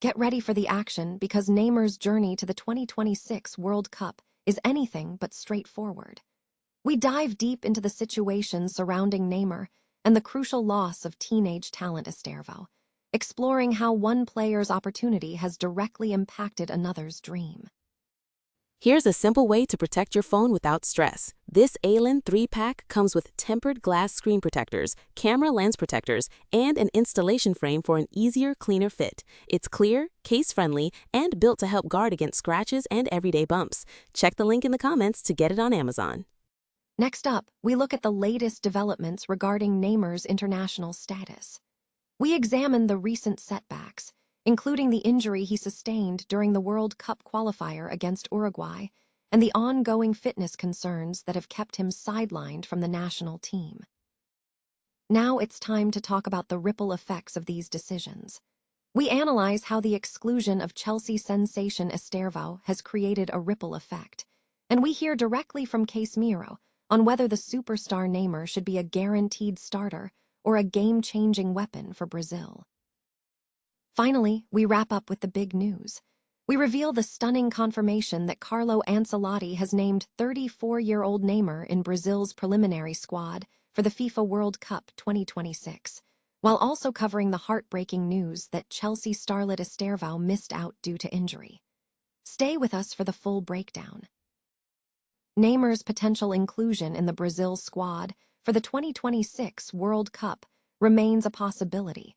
Get ready for the action because Neymar's journey to the 2026 World Cup is anything but straightforward. We dive deep into the situation surrounding Neymar and the crucial loss of teenage talent Estevao, exploring how one player's opportunity has directly impacted another's dream. Here's a simple way to protect your phone without stress. This ALEN 3-pack comes with tempered glass screen protectors, camera lens protectors, and an installation frame for an easier, cleaner fit. It's clear, case-friendly, and built to help guard against scratches and everyday bumps. Check the link in the comments to get it on Amazon. Next up, we look at the latest developments regarding Neymar's international status. We examine the recent setbacks, including the injury he sustained during the World Cup qualifier against Uruguay and the ongoing fitness concerns that have kept him sidelined from the national team. Now it's time to talk about the ripple effects of these decisions. We analyze how the exclusion of Chelsea sensation Estevao has created a ripple effect, and we hear directly from Casemiro on whether the superstar Neymar should be a guaranteed starter or a game-changing weapon for Brazil. Finally, we wrap up with the big news. We reveal the stunning confirmation that Carlo Ancelotti has named 34-year-old Neymar in Brazil's preliminary squad for the FIFA World Cup 2026, while also covering the heartbreaking news that Chelsea starlet Estevao missed out due to injury. Stay with us for the full breakdown. Neymar's potential inclusion in the Brazil squad for the 2026 World Cup remains a possibility,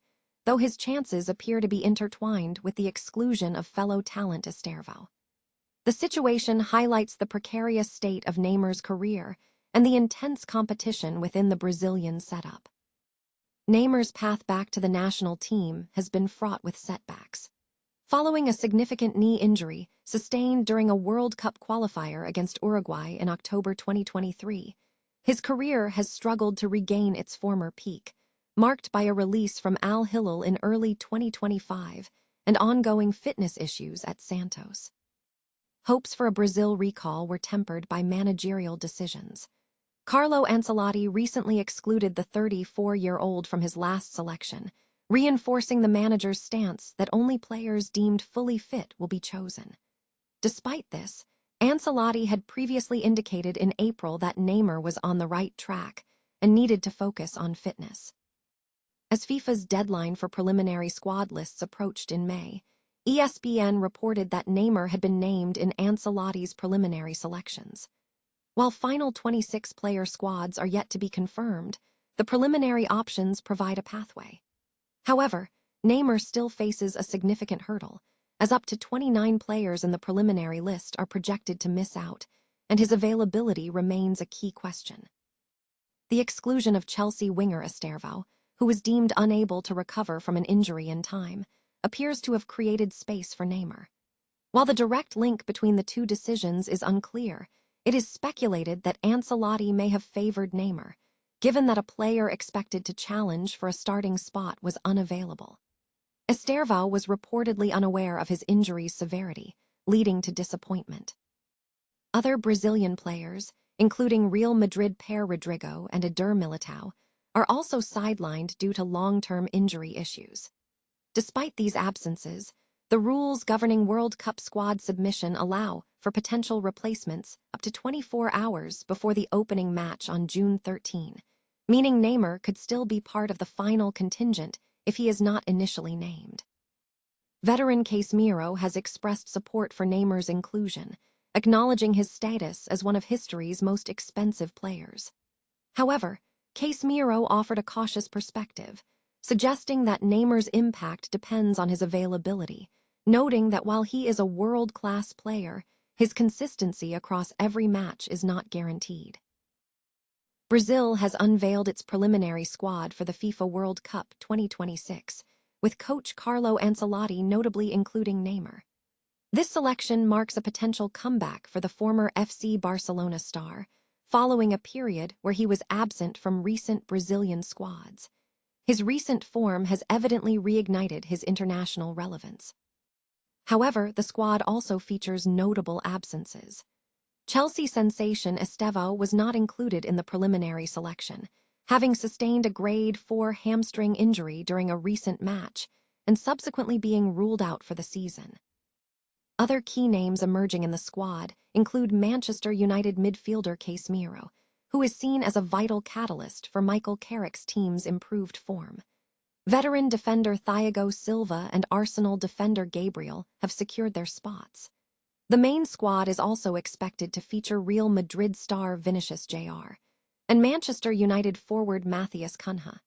though his chances appear to be intertwined with the exclusion of fellow talent Estevao. The situation highlights the precarious state of Neymar's career and the intense competition within the Brazilian setup. Neymar's path back to the national team has been fraught with setbacks. Following a significant knee injury sustained during a World Cup qualifier against Uruguay in October 2023, his career has struggled to regain its former peak, marked by a release from Al Hilal in early 2025 and ongoing fitness issues at Santos. Hopes for a Brazil recall were tempered by managerial decisions. Carlo Ancelotti recently excluded the 34-year-old from his last selection, reinforcing the manager's stance that only players deemed fully fit will be chosen. Despite this, Ancelotti had previously indicated in April that Neymar was on the right track and needed to focus on fitness. As FIFA's deadline for preliminary squad lists approached in May, ESPN reported that Neymar had been named in Ancelotti's preliminary selections. While final 26-player squads are yet to be confirmed, the preliminary options provide a pathway. However, Neymar still faces a significant hurdle, as up to 29 players in the preliminary list are projected to miss out, and his availability remains a key question. The exclusion of Chelsea winger Estevao, who was deemed unable to recover from an injury in time, appears to have created space for Neymar. While the direct link between the two decisions is unclear, it is speculated that Ancelotti may have favored Neymar, given that a player expected to challenge for a starting spot was unavailable. Estevao was reportedly unaware of his injury's severity, leading to disappointment. Other Brazilian players, including Real Madrid pair Rodrigo and Eder Militao, are also sidelined due to long-term injury issues. Despite these absences, the rules governing World Cup squad submission allow for potential replacements up to 24 hours before the opening match on June 13, meaning Neymar could still be part of the final contingent if he is not initially named. Veteran Casemiro has expressed support for Neymar's inclusion, acknowledging his status as one of history's most expensive players. However, Casemiro offered a cautious perspective, suggesting that Neymar's impact depends on his availability, noting that while he is a world-class player, his consistency across every match is not guaranteed. Brazil has unveiled its preliminary squad for the FIFA World Cup 2026, with coach Carlo Ancelotti notably including Neymar. This selection marks a potential comeback for the former FC Barcelona star, following a period where he was absent from recent Brazilian squads. His recent form has evidently reignited his international relevance. However, the squad also features notable absences. Chelsea sensation Estevao was not included in the preliminary selection, having sustained a grade 4 hamstring injury during a recent match, and subsequently being ruled out for the season. Other key names emerging in the squad include Manchester United midfielder Casemiro, who is seen as a vital catalyst for Michael Carrick's team's improved form. Veteran defender Thiago Silva and Arsenal defender Gabriel have secured their spots. The main squad is also expected to feature Real Madrid star Vinicius Jr. and Manchester United forward Matthias Cunha.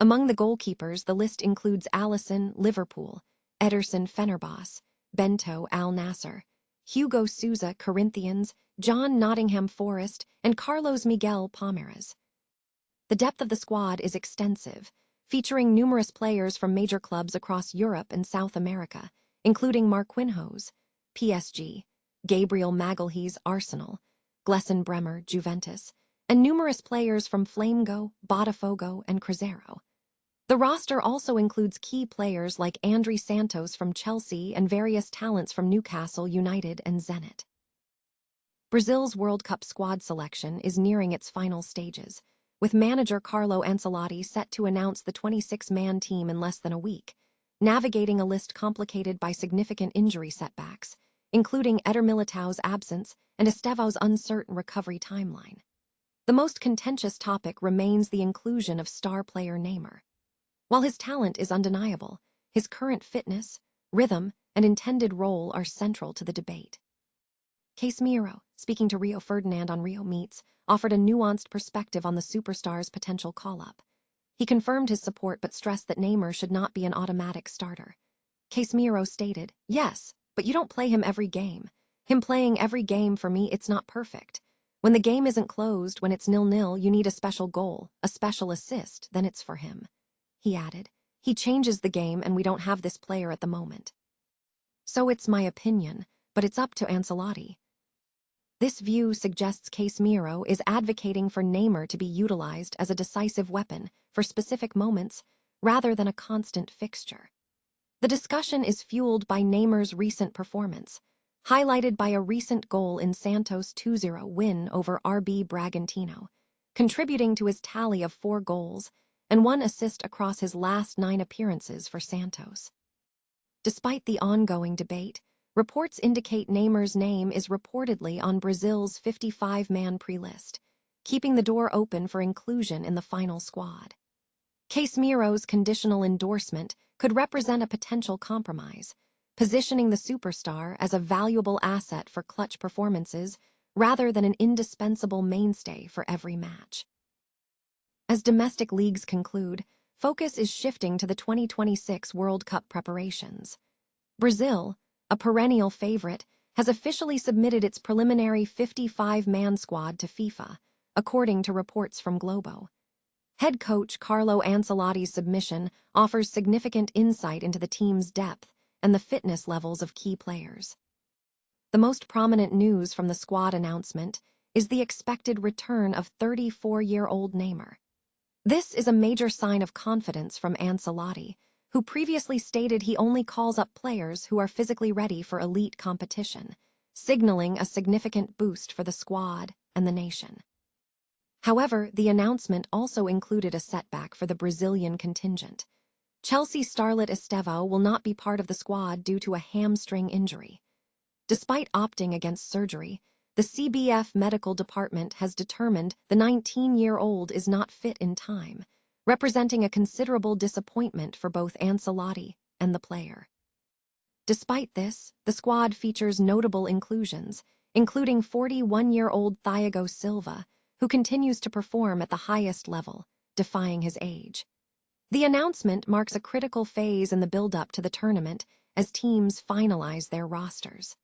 Among the goalkeepers, the list includes Alisson, Liverpool, Ederson, Fenerbahce, Bento, Al Nassr, Hugo Sousa, Corinthians, John Nottingham Forest, and Carlos Miguel, Palmeiras. The depth of the squad is extensive, featuring numerous players from major clubs across Europe and South America, including Marquinhos, PSG, Gabriel Magalhaes, Arsenal, Glesson Bremer, Juventus, and numerous players from Flamengo, Botafogo, and Cruzeiro. The roster also includes key players like André Santos from Chelsea and various talents from Newcastle United and Zenit. Brazil's World Cup squad selection is nearing its final stages, with manager Carlo Ancelotti set to announce the 26-man team in less than a week, navigating a list complicated by significant injury setbacks, including Eder Militao's absence and Estevao's uncertain recovery timeline. The most contentious topic remains the inclusion of star player Neymar. While his talent is undeniable, his current fitness, rhythm, and intended role are central to the debate. Casemiro, speaking to Rio Ferdinand on Rio Meets, offered a nuanced perspective on the superstar's potential call-up. He confirmed his support but stressed that Neymar should not be an automatic starter. Casemiro stated, "Yes, but you don't play him every game. Him playing every game, for me, it's not perfect. When the game isn't closed, when it's 0-0, you need a special goal, a special assist, then it's for him." He added, "He changes the game and we don't have this player at the moment. So it's my opinion, but it's up to Ancelotti." This view suggests Casemiro is advocating for Neymar to be utilized as a decisive weapon for specific moments rather than a constant fixture. The discussion is fueled by Neymar's recent performance, highlighted by a recent goal in Santos' 2-0 win over RB Bragantino, contributing to his tally of 4 goals and 1 assist across his last 9 appearances for Santos. Despite the ongoing debate, reports indicate Neymar's name is reportedly on Brazil's 55-man pre-list, keeping the door open for inclusion in the final squad. Casemiro's conditional endorsement could represent a potential compromise, positioning the superstar as a valuable asset for clutch performances rather than an indispensable mainstay for every match. As domestic leagues conclude, focus is shifting to the 2026 World Cup preparations. Brazil, a perennial favorite, has officially submitted its preliminary 55-man squad to FIFA, according to reports from Globo. Head coach Carlo Ancelotti's submission offers significant insight into the team's depth and the fitness levels of key players. The most prominent news from the squad announcement is the expected return of 34-year-old Neymar. This is a major sign of confidence from Ancelotti, who previously stated he only calls up players who are physically ready for elite competition, signaling a significant boost for the squad and the nation. However, the announcement also included a setback for the Brazilian contingent. Chelsea starlet Estevao will not be part of the squad due to a hamstring injury. Despite opting against surgery, the CBF medical department has determined the 19-year-old is not fit in time, representing a considerable disappointment for both Ancelotti and the player. Despite this, the squad features notable inclusions, including 41-year-old Thiago Silva, who continues to perform at the highest level, defying his age. The announcement marks a critical phase in the build-up to the tournament as teams finalize their rosters.